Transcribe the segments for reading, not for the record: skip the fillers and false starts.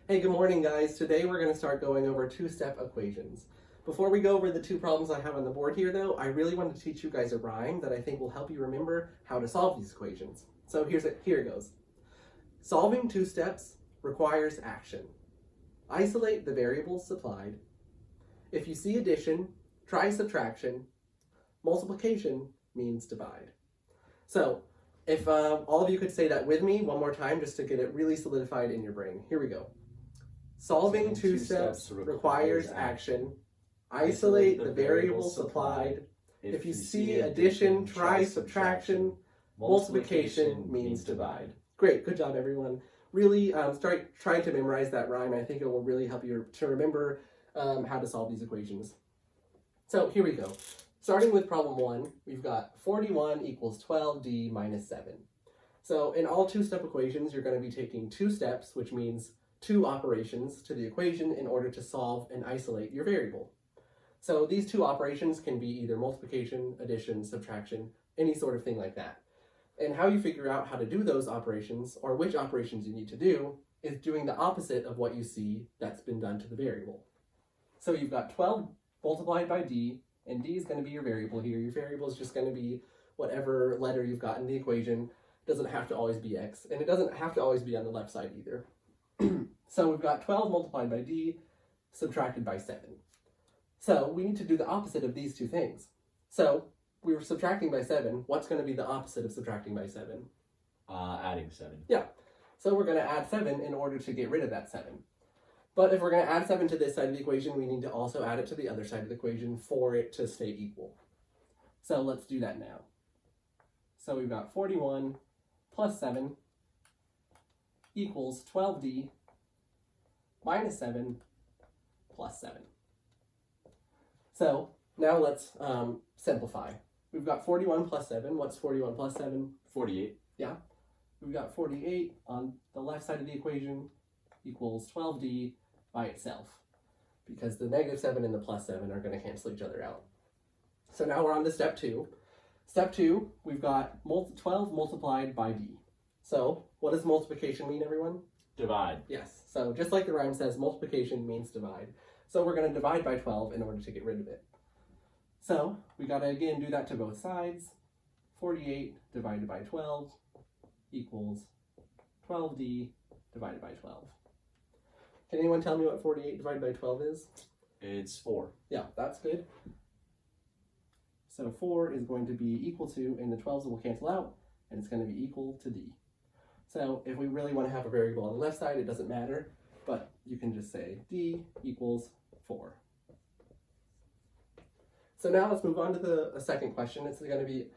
Hey, good morning, guys. Today we're going to start going over two-step equations. Before we go over the two problems I have on the board here, though, I really want to teach you guys a rhyme that I think will help you remember how to solve these equations. So here it goes. Solving two steps requires action. Isolate the variables supplied. If you see addition, try subtraction. Multiplication means divide. So if all of you could say that with me one more time just to get it really solidified in your brain. Here we go. Solving two steps requires action. Isolate the variables supplied. If you see addition, try subtraction. Multiplication means divide. Great, good job, everyone. Really start trying to memorize that rhyme. I think it will really help you to remember how to solve these equations. So here we go. Starting with problem 1, we've got 41 equals 12d minus 7. So in all two-step equations, you're going to be taking two steps, which means two operations to the equation in order to solve and isolate your variable. So these two operations can be either multiplication, addition, subtraction, any sort of thing like that. And how you figure out how to do those operations, or which operations you need to do, is doing the opposite of what you see that's been done to the variable. So you've got 12 multiplied by d, and d is going to be your variable here. Your variable is just going to be whatever letter you've got in the equation. It doesn't have to always be x, and it doesn't have to always be on the left side either. So we've got 12 multiplied by d subtracted by 7. So we need to do the opposite of these two things. So we were subtracting by 7. What's going to be the opposite of subtracting by 7? Adding 7. Yeah. So we're going to add 7 in order to get rid of that 7. But if we're going to add 7 to this side of the equation, we need to also add it to the other side of the equation for it to stay equal. So let's do that now. So we've got 41 plus 7 equals 12d minus 7 plus 7. So now let's simplify. We've got 41 plus 7. What's 41 plus 7? 48. Yeah. We've got 48 on the left side of the equation equals 12d by itself, because the negative 7 and the plus 7 are going to cancel each other out. So now we're on to step 2. Step 2, we've got 12 multiplied by d. So what does multiplication mean, everyone? Divide. Yes. So just like the rhyme says, multiplication means divide. So we're going to divide by 12 in order to get rid of it. So we got to again do that to both sides. 48 divided by 12 equals 12d divided by 12. Can anyone tell me what 48 divided by 12 is? It's 4. Yeah, that's good. So 4 is going to be equal to, and the 12s will cancel out, and it's going to be equal to d. So if we really want to have a variable on the left side, it doesn't matter, but you can just say d equals 4. So now let's move on to the second question. It's going to be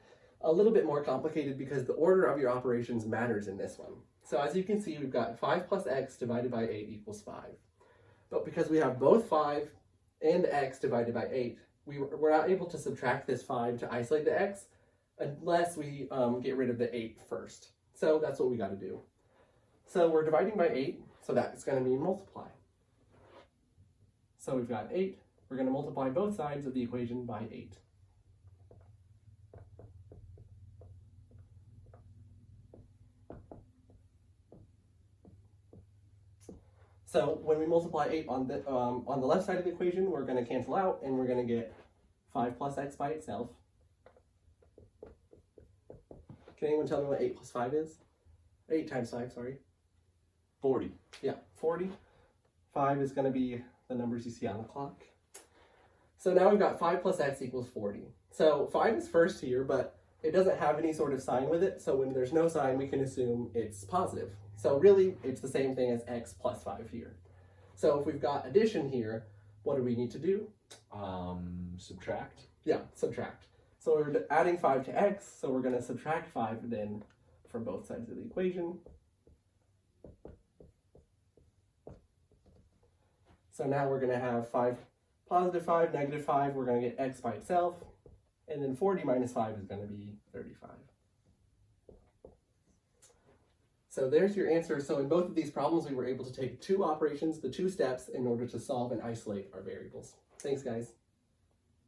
a little bit more complicated because the order of your operations matters in this one. So as you can see, we've got 5 plus x divided by 8 equals 5. But because we have both 5 and x divided by 8, we're not able to subtract this 5 to isolate the x unless we get rid of the 8 first. So that's what we got to do. So we're dividing by 8, so that's going to mean multiply. So we've got 8. We're going to multiply both sides of the equation by 8. So when we multiply 8 on the left side of the equation, we're going to cancel out, and we're going to get 5 plus x by itself. Can anyone tell me what 8 plus 5 is? 8 times 5, sorry. 40. Yeah, 40. 5 is going to be the numbers you see on the clock. So now we've got 5 plus x equals 40. So 5 is first here, but it doesn't have any sort of sign with it, so when there's no sign, we can assume it's positive. So really, it's the same thing as x plus 5 here. So if we've got addition here, what do we need to do? Subtract. Yeah, subtract. So we're adding 5 to x, so we're going to subtract 5 then from both sides of the equation. So now we're going to have 5, positive 5, negative 5, we're going to get x by itself, and then 40 minus 5 is going to be 35. So there's your answer. So in both of these problems, we were able to take two operations, the two steps, in order to solve and isolate our variables. Thanks, guys.